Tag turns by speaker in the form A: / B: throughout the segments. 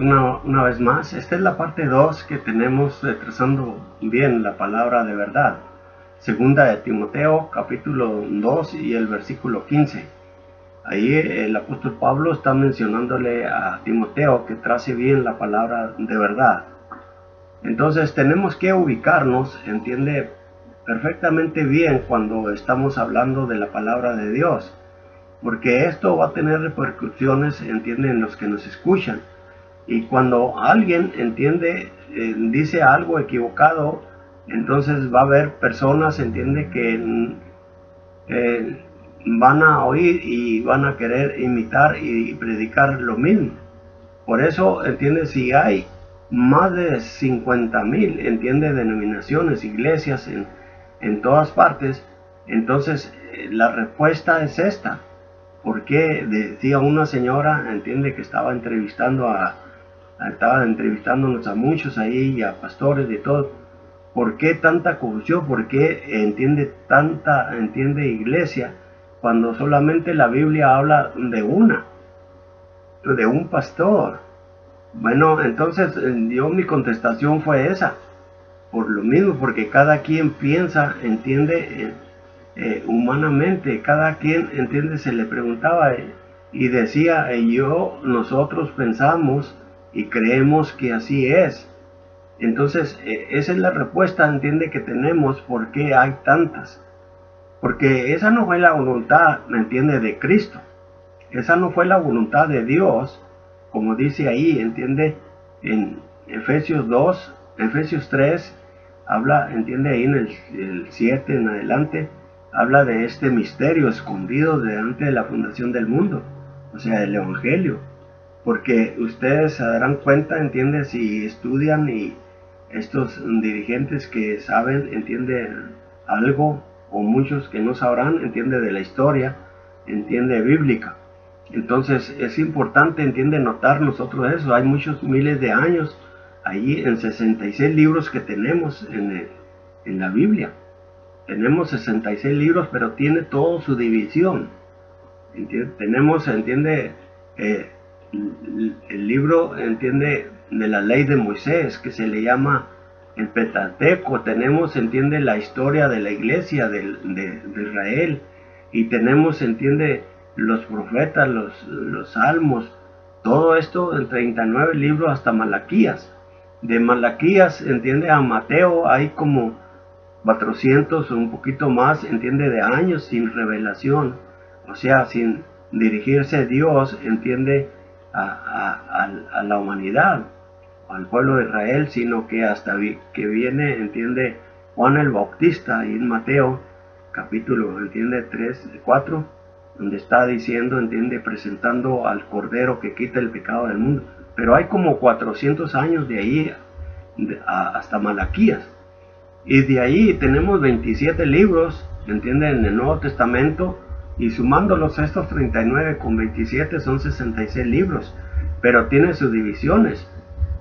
A: Una vez más, esta es la parte 2 que tenemos trazando bien la palabra de verdad. Segunda de Timoteo, capítulo 2 y el versículo 15. Ahí el apóstol Pablo está mencionándole a Timoteo que trace bien la palabra de verdad. Entonces tenemos que ubicarnos, entiende, perfectamente bien cuando estamos hablando de la palabra de Dios, porque esto va a tener repercusiones, entiende, en los que nos escuchan. Y cuando alguien entiende, dice algo equivocado, entonces va a haber personas, entiende, que van a oír y van a querer imitar y predicar lo mismo. Por eso, entiende, si hay más de 50,000, entiende, denominaciones, iglesias en todas partes, entonces la respuesta es esta. Porque decía una señora, entiende, que estaba entrevistándonos a muchos ahí, y a pastores y todo. ¿Por qué tanta confusión? ¿Por qué entiende iglesia cuando solamente la Biblia habla de un pastor? Bueno, entonces mi contestación fue esa. Por lo mismo, porque cada quien piensa, entiende, humanamente, cada quien, entiende, se le preguntaba y decía, nosotros pensamos y creemos que así es. Entonces, esa es la respuesta, entiende, que tenemos. ¿Por qué hay tantas? Porque esa no fue la voluntad, ¿me entiende?, de Cristo. Esa no fue la voluntad de Dios, como dice ahí, entiende, en Efesios 2, Efesios 3, habla, entiende, ahí en el 7 en adelante, habla de este misterio escondido delante de la fundación del mundo, o sea, el Evangelio. Porque ustedes se darán cuenta, entiende, si estudian, y estos dirigentes que saben, entiende, algo, o muchos que no sabrán, entiende, de la historia, entiende, bíblica. Entonces es importante, entiende, notar nosotros eso. Hay muchos miles de años ahí en 66 libros que tenemos en la Biblia. Tenemos 66 libros, pero tiene toda su división. Tenemos, entiende, el libro, entiende, de la ley de Moisés, que se le llama el Pentateuco. Tenemos, entiende, la historia de la iglesia de Israel, y tenemos, entiende, los profetas, los salmos, todo esto en 39 libros hasta Malaquías. De Malaquías, entiende, a Mateo hay como 400 o un poquito más, entiende, de años sin revelación, o sea, sin dirigirse Dios, entiende, a la humanidad, al pueblo de Israel, sino que hasta que viene, entiende, Juan el Bautista, y en Mateo capítulo, entiende, 3, 4, donde está diciendo, entiende, presentando al Cordero que quita el pecado del mundo. Pero hay como 400 años de ahí hasta Malaquías. Y de ahí tenemos 27 libros, entiende, en el Nuevo Testamento, y sumándolos estos 39 con 27 son 66 libros, pero tiene sus divisiones,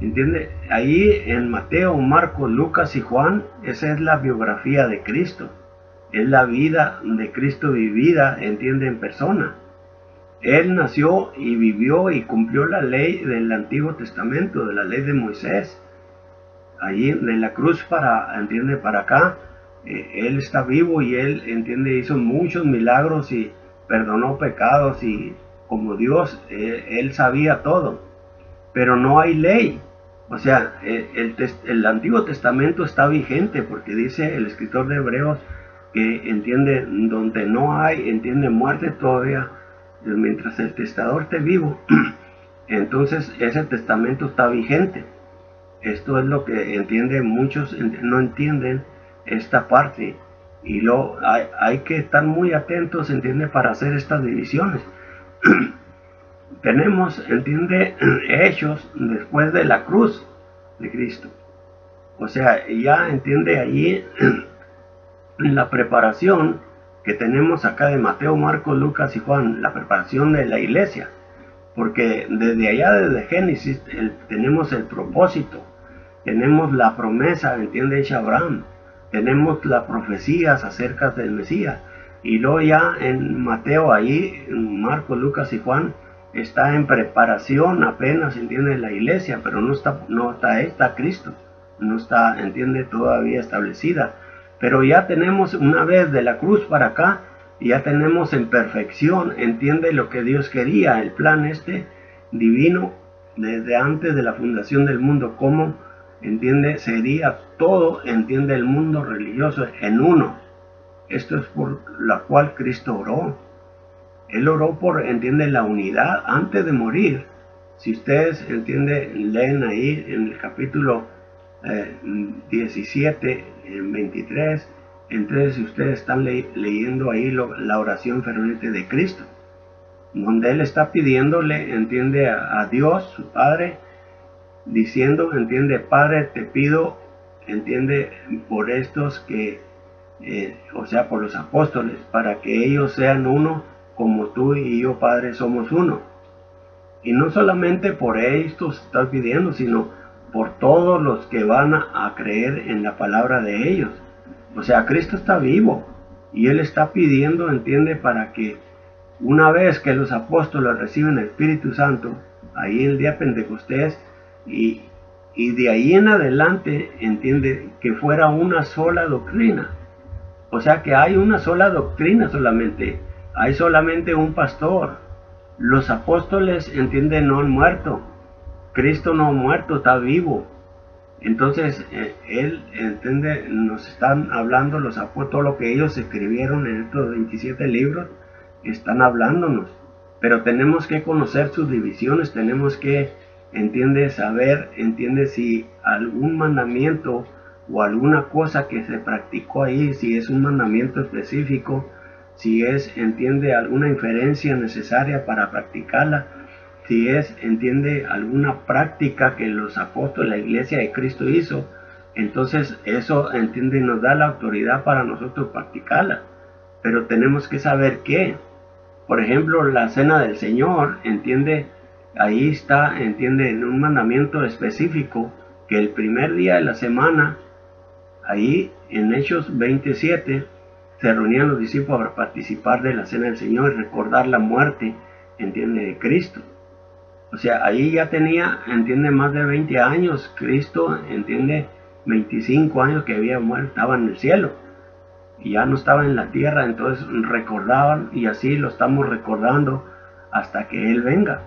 A: entiende. Ahí en Mateo, Marcos, Lucas y Juan, esa es la biografía de Cristo, es la vida de Cristo vivida, entiende, en persona. Él nació y vivió y cumplió la ley del Antiguo Testamento, de la ley de Moisés. Allí de la cruz entiende, para acá, él está vivo, y él, entiende, hizo muchos milagros y perdonó pecados, y como Dios, él sabía todo, pero no hay ley. O sea, el Antiguo Testamento está vigente, porque dice el escritor de Hebreos que, entiende, donde no hay, entiende, muerte todavía, mientras el testador esté vivo, entonces ese testamento está vigente. Esto es lo que, entiende, muchos no entienden esta parte, y hay que estar muy atentos, entiende, para hacer estas divisiones. Tenemos, entiende, hechos después de la cruz de Cristo. O sea, ya, entiende, allí en la preparación que tenemos acá de Mateo, Marcos, Lucas y Juan, la preparación de la iglesia, porque desde allá, desde Génesis, tenemos el propósito, tenemos la promesa, entiende, hecha Abraham, tenemos las profecías acerca del Mesías, y luego ya en Mateo, ahí en Marcos, Lucas y Juan, está en preparación apenas, entiende, la iglesia, pero no está Cristo, no está, entiende, todavía establecida. Pero ya tenemos una vez de la cruz para acá, ya tenemos en perfección, entiende, lo que Dios quería, el plan divino desde antes de la fundación del mundo, cómo, entiende, sería todo, entiende, el mundo religioso en uno. Esto es por la cual Cristo oró. Él oró por, entiende, la unidad antes de morir. Si ustedes, entiende, leen ahí en el capítulo 17, 23, entonces si ustedes están leyendo ahí la oración ferviente de Cristo, donde Él está pidiéndole, entiende, a Dios, su Padre, diciendo, entiende, Padre, te pido, entiende, por estos que, o sea, por los apóstoles, para que ellos sean uno, como tú y yo, Padre, somos uno. Y no solamente por estos estás pidiendo, sino por todos los que van a creer en la palabra de ellos. O sea, Cristo está vivo y Él está pidiendo, entiende, para que una vez que los apóstoles reciben el Espíritu Santo, ahí el día de Pentecostés, y de ahí en adelante, entiende, que fuera una sola doctrina. O sea que hay una sola doctrina solamente, hay solamente un pastor. Los apóstoles, entiende, no han muerto, Cristo no ha muerto, está vivo. Entonces, Él, entiende, nos están hablando los apóstoles, todo lo que ellos escribieron en estos 27 libros, están hablándonos. Pero tenemos que conocer sus divisiones, tenemos que, entiende, saber, entiende, si algún mandamiento o alguna cosa que se practicó ahí, si es un mandamiento específico, si es, entiende, alguna inferencia necesaria para practicarla, si es, entiende, alguna práctica que los apóstoles, la iglesia de Cristo hizo, entonces eso, entiende, nos da la autoridad para nosotros practicarla. Pero tenemos que saber qué. Por ejemplo, la cena del Señor, entiende, ahí está, entiende, en un mandamiento específico, que el primer día de la semana, ahí en Hechos 27, se reunían los discípulos para participar de la cena del Señor y recordar la muerte, entiende, de Cristo. O sea, ahí ya tenía, entiende, más de 20 años, Cristo, entiende, 25 años que había muerto, estaba en el cielo, y ya no estaba en la tierra, entonces recordaban, y así lo estamos recordando hasta que Él venga.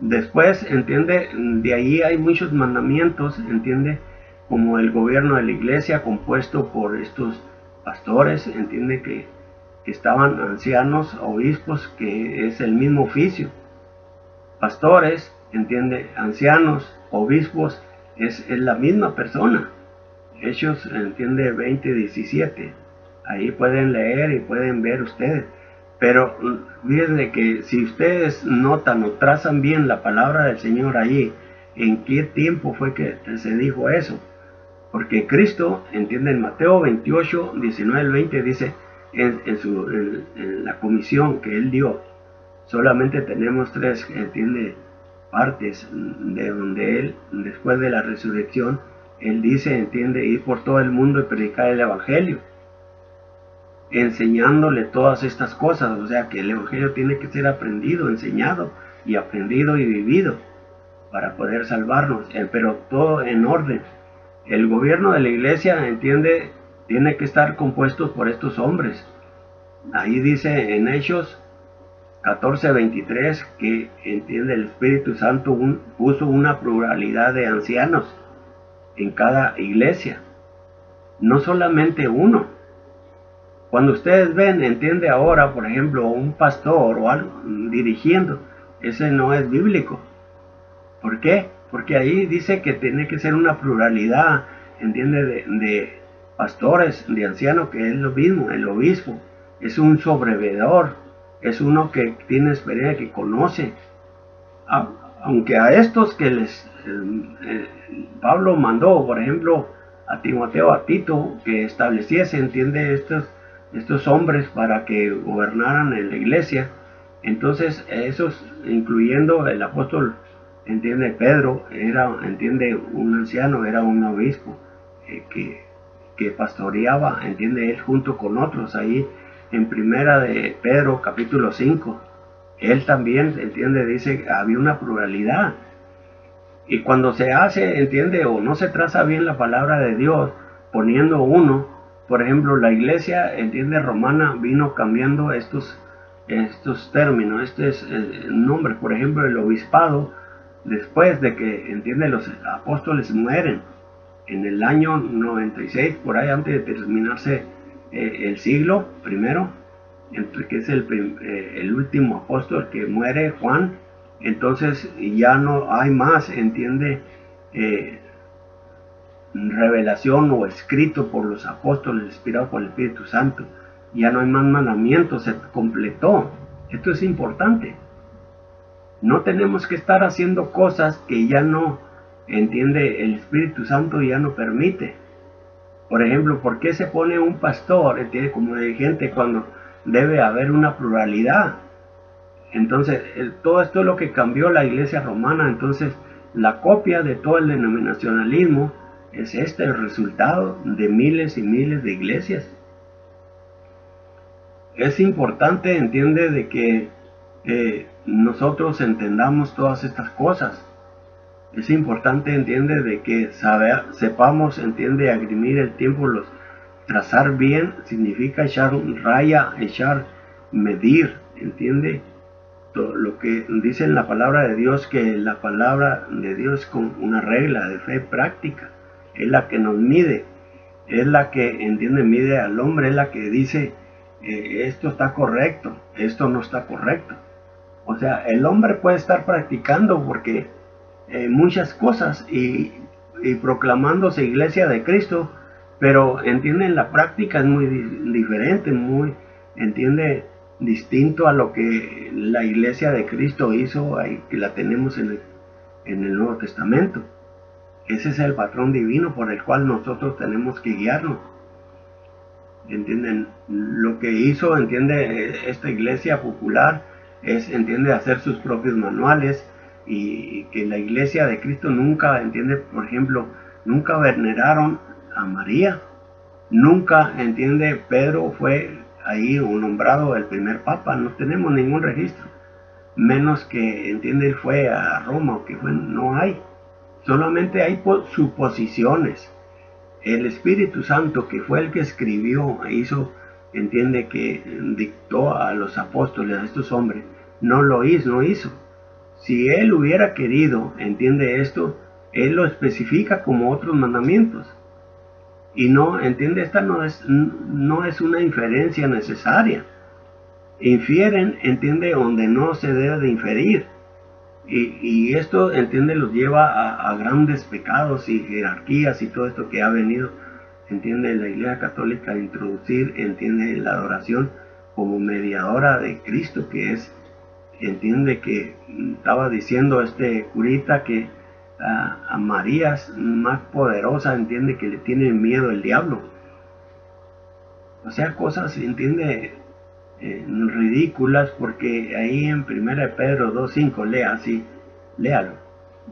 A: Después, entiende, de ahí hay muchos mandamientos, entiende, como el gobierno de la iglesia compuesto por estos pastores, entiende, que estaban ancianos, obispos, que es el mismo oficio. Pastores, entiende, ancianos, obispos, es la misma persona. Hechos, entiende, 20:17. Ahí pueden leer y pueden ver ustedes. Pero fíjense que si ustedes notan o trazan bien la palabra del Señor allí, ¿en qué tiempo fue que se dijo eso? Porque Cristo, entiende, en Mateo 28, 19 al 20, dice, en la comisión que Él dio, solamente tenemos 3, entiende, partes de donde Él, después de la resurrección, Él dice, entiende, ir por todo el mundo y predicar el Evangelio, enseñándole todas estas cosas. O sea que el Evangelio tiene que ser aprendido, enseñado y aprendido y vivido para poder salvarnos, pero todo en orden. El gobierno de la iglesia, entiende, tiene que estar compuesto por estos hombres. Ahí dice en Hechos 14:23 que, entiende, el Espíritu Santo puso una pluralidad de ancianos en cada iglesia, no solamente uno. Cuando ustedes ven, entiende, ahora, por ejemplo, un pastor o algo dirigiendo, ese no es bíblico. ¿Por qué? Porque ahí dice que tiene que ser una pluralidad, entiende, de pastores, de ancianos, que es lo mismo. El obispo es un sobrevedor, es uno que tiene experiencia, que conoce. Aunque a estos que Pablo mandó, por ejemplo, a Timoteo, a Tito, que estableciese, entiende, estos hombres para que gobernaran en la iglesia. Entonces esos, incluyendo el apóstol, entiende, Pedro, era, entiende, un anciano, era un obispo que pastoreaba, entiende, él junto con otros ahí en primera de Pedro capítulo 5, Él también, entiende, dice, había una pluralidad. Y cuando se hace, entiende, o no se traza bien la palabra de Dios, poniendo uno, por ejemplo, la iglesia, entiende, romana, vino cambiando estos términos, estos nombres, por ejemplo, el obispado, después de que, entiende, los apóstoles mueren, en el año 96, por ahí antes de terminarse el siglo primero, que es el último apóstol que muere, Juan. Entonces ya no hay más, entiende, revelación o escrito por los apóstoles, inspirado por el Espíritu Santo. Ya no hay más mandamientos, se completó. Esto es importante. No tenemos que estar haciendo cosas que ya no, entiende, el Espíritu Santo ya no permite. Por ejemplo, ¿por qué se pone un pastor, entiende, como dirigente cuando debe haber una pluralidad? Entonces, todo esto es lo que cambió la iglesia romana. Entonces, la copia de todo el denominacionalismo es el resultado de miles y miles de iglesias. Es importante, entiende, de que nosotros entendamos todas estas cosas. Es importante, entiende, de que sepamos, entiende, agrimir el tiempo, trazar bien, significa echar raya, medir, entiende, todo lo que dice en la palabra de Dios, que la palabra de Dios con una regla de fe práctica, es la que nos mide, es la que, entiende, mide al hombre, es la que dice, esto está correcto, esto no está correcto. O sea, el hombre puede estar practicando porque muchas cosas y proclamándose iglesia de Cristo, pero entienden, la práctica es muy diferente, muy, entiende, distinto a lo que la iglesia de Cristo hizo, que la tenemos en el Nuevo Testamento. Ese es el patrón divino por el cual nosotros tenemos que guiarnos. ¿Entienden? Lo que hizo, entiende, esta iglesia popular es, entiende, hacer sus propios manuales, y que la iglesia de Cristo nunca, entiende, por ejemplo, nunca veneraron a María, nunca, entiende, Pedro fue ahí nombrado el primer papa, no tenemos ningún registro, menos que, entiende, él fue a Roma, o que fue, no hay, solamente hay suposiciones. El Espíritu Santo, que fue el que escribió, hizo, entiende, que dictó a los apóstoles, a estos hombres, no lo hizo, no hizo. Si él hubiera querido, entiende esto, él lo especifica como otros mandamientos. Y no, entiende, esta no es una inferencia necesaria. Infieren, entiende, donde no se debe de inferir. Y esto, entiende, los lleva a grandes pecados y jerarquías y todo esto que ha venido, entiende, la Iglesia Católica a introducir, entiende, la adoración como mediadora de Cristo, que es, entiende, que estaba diciendo este curita que a María es más poderosa, entiende, que le tiene miedo el diablo. O sea, cosas, entiende, ridículas, porque ahí en 1 Pedro 2:5, lea así, léalo.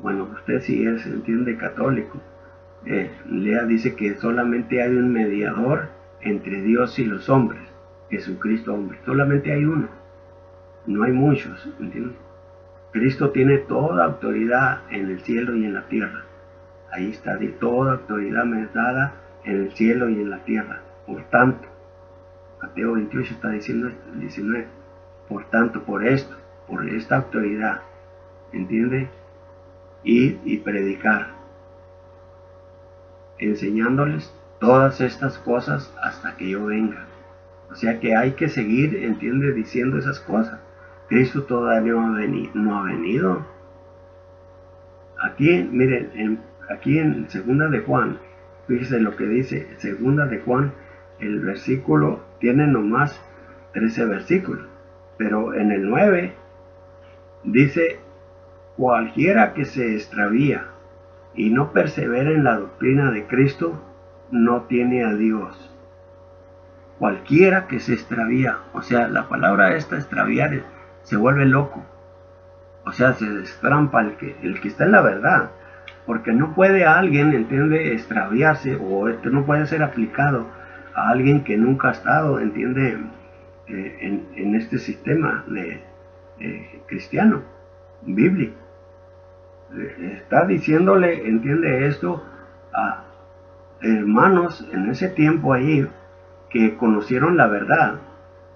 A: Bueno, usted si es, entiende, católico, lea, dice que solamente hay un mediador entre Dios y los hombres, Jesucristo hombre, solamente hay uno, no hay muchos, ¿entiendes? Cristo tiene toda autoridad en el cielo y en la tierra. Ahí está, de toda autoridad me es dada en el cielo y en la tierra. Por tanto, Mateo 28 está diciendo esto, 19. Por tanto, por esta autoridad, ¿entiende? Y predicar, enseñándoles todas estas cosas hasta que yo venga. O sea que hay que seguir, ¿entiende?, diciendo esas cosas. Cristo todavía no ha venido. Aquí, miren, aquí en Segunda de Juan, fíjese lo que dice Segunda de Juan, el versículo tiene nomás 13 versículos, pero en el 9 dice: cualquiera que se extravía y no persevera en la doctrina de Cristo, no tiene a Dios. Cualquiera que se extravía, o sea, la palabra esta, extraviar, se vuelve loco, o sea, se destrampa el que está en la verdad, porque no puede alguien, entiende, extraviarse, o esto no puede ser aplicado a alguien que nunca ha estado, entiende, en este sistema cristiano, bíblico. Está diciéndole, entiende esto, a hermanos en ese tiempo ahí que conocieron la verdad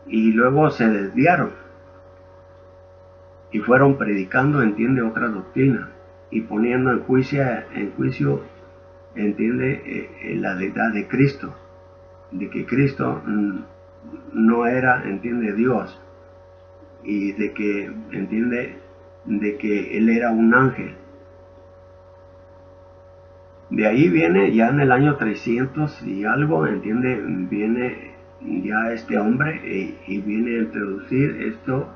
A: y luego se desviaron y fueron predicando, entiende, otra doctrina y poniendo en juicio, entiende, la deidad de Cristo, de que Cristo no era, entiende, Dios, y de que, entiende, de que Él era un ángel. De ahí viene, ya en el año 300 y algo, entiende, viene ya este hombre y viene a introducir esto.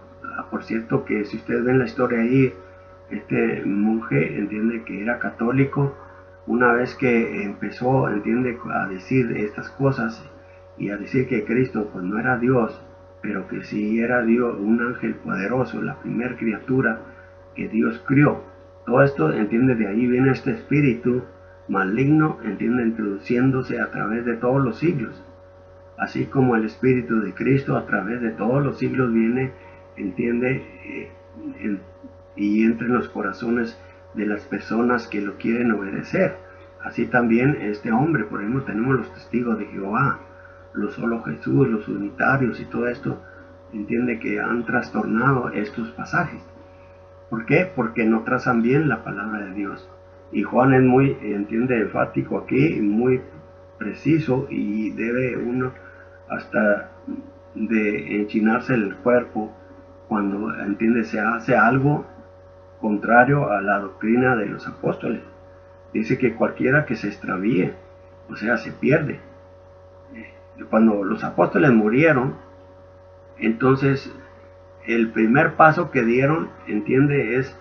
A: Por cierto que si ustedes ven la historia ahí, este monje, entiende, que era católico, una vez que empezó, entiende, a decir estas cosas y a decir que Cristo pues no era Dios, pero que sí era Dios, un ángel poderoso, la primera criatura que Dios crió. Todo esto, entiende, de ahí viene este espíritu maligno, entiende, introduciéndose a través de todos los siglos, así como el Espíritu de Cristo a través de todos los siglos viene, entiende, y entra en los corazones de las personas que lo quieren obedecer. Así también este hombre, por ejemplo, tenemos los testigos de Jehová, los solo Jesús, los unitarios y todo esto, entiende que han trastornado estos pasajes. ¿Por qué? Porque no trazan bien la palabra de Dios. Y Juan es muy, entiende, enfático aquí, muy preciso, y debe uno hasta de enchinarse el cuerpo cuando, entiende, se hace algo contrario a la doctrina de los apóstoles. Dice que cualquiera que se extravíe, o sea, se pierde. Cuando los apóstoles murieron, entonces el primer paso que dieron, entiende, es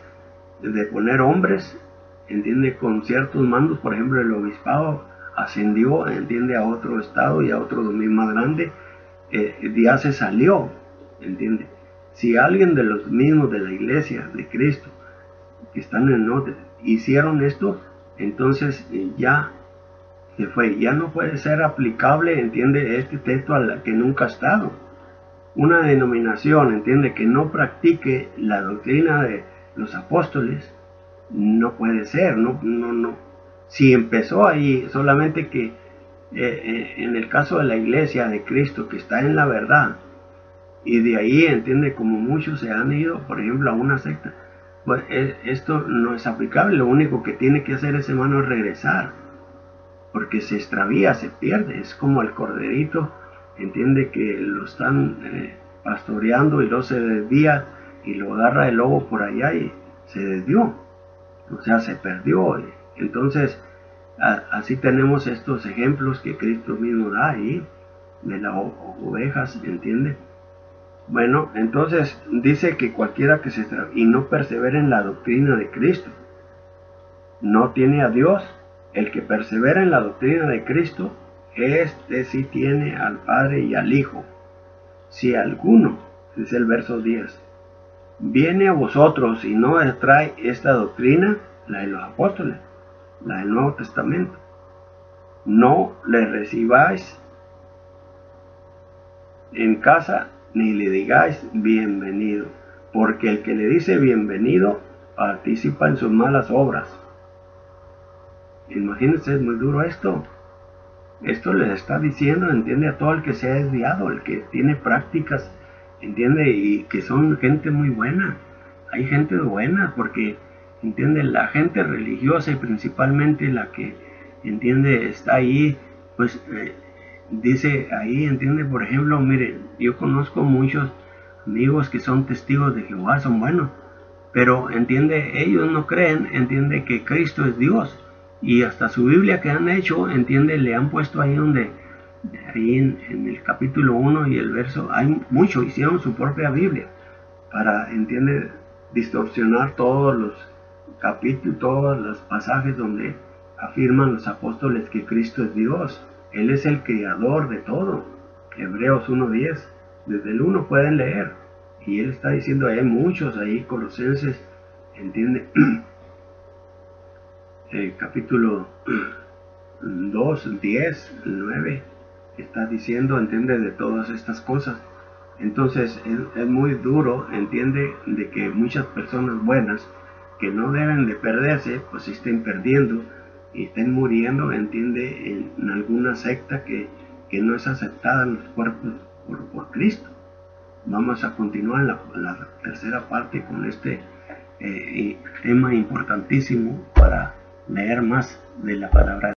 A: de poner hombres, entiende, con ciertos mandos. Por ejemplo, el obispado ascendió, entiende, a otro estado y a otro dominio más grande. Ya se salió, entiende. Si alguien de los mismos de la iglesia de Cristo que están en el norte hicieron esto, entonces ya se fue, ya no puede ser aplicable, entiende, este texto a la que nunca ha estado. Una denominación, entiende, que no practique la doctrina de los apóstoles, no puede ser, no. Si empezó ahí, solamente que en el caso de la iglesia de Cristo, que está en la verdad, y de ahí, entiende, como muchos se han ido, por ejemplo, a una secta, pues esto no es aplicable. Lo único que tiene que hacer ese hermano es regresar, porque se extravía, se pierde. Es como el corderito, entiende, que lo están pastoreando y luego se desvía y lo agarra el lobo por allá y se desvió, o sea, se perdió. Entonces así tenemos estos ejemplos que Cristo mismo da ahí de las ovejas, entiende. Bueno, entonces dice que cualquiera que se extravíe y no persevera en la doctrina de Cristo no tiene a Dios. El que persevera en la doctrina de Cristo, este sí tiene al Padre y al Hijo. Si alguno, es el verso 10, viene a vosotros y no trae esta doctrina, la de los apóstoles, la del Nuevo Testamento, no le recibáis en casa ni le digáis bienvenido, porque el que le dice bienvenido participa en sus malas obras. Imagínense, es muy duro esto. Esto les está diciendo, entiende, a todo el que se ha desviado, el que tiene prácticas, entiende, y que son gente muy buena. Hay gente buena, porque, entiende, la gente religiosa y principalmente la que, entiende, está ahí, pues dice ahí, entiende, por ejemplo, miren, yo conozco muchos amigos que son testigos de Jehová, son buenos, pero, entiende, ellos no creen, entiende, que Cristo es Dios. Y hasta su Biblia que han hecho, entiende, le han puesto ahí donde, ahí en el capítulo 1 y el verso, hay mucho, hicieron su propia Biblia para, entiende, distorsionar todos los capítulos, todos los pasajes donde afirman los apóstoles que Cristo es Dios. Él es el creador de todo. Hebreos 1:10, desde el 1 pueden leer. Y él está diciendo, hay muchos ahí, Colosenses, entiende, capítulo 2, 10, 9, está diciendo, entiende, de todas estas cosas. Entonces es muy duro, entiende, de que muchas personas buenas que no deben de perderse, pues estén perdiendo y estén muriendo, entiende, en alguna secta que no es aceptada en los cuerpos por Cristo. Vamos a continuar la tercera parte con este tema importantísimo para leer más de la palabra.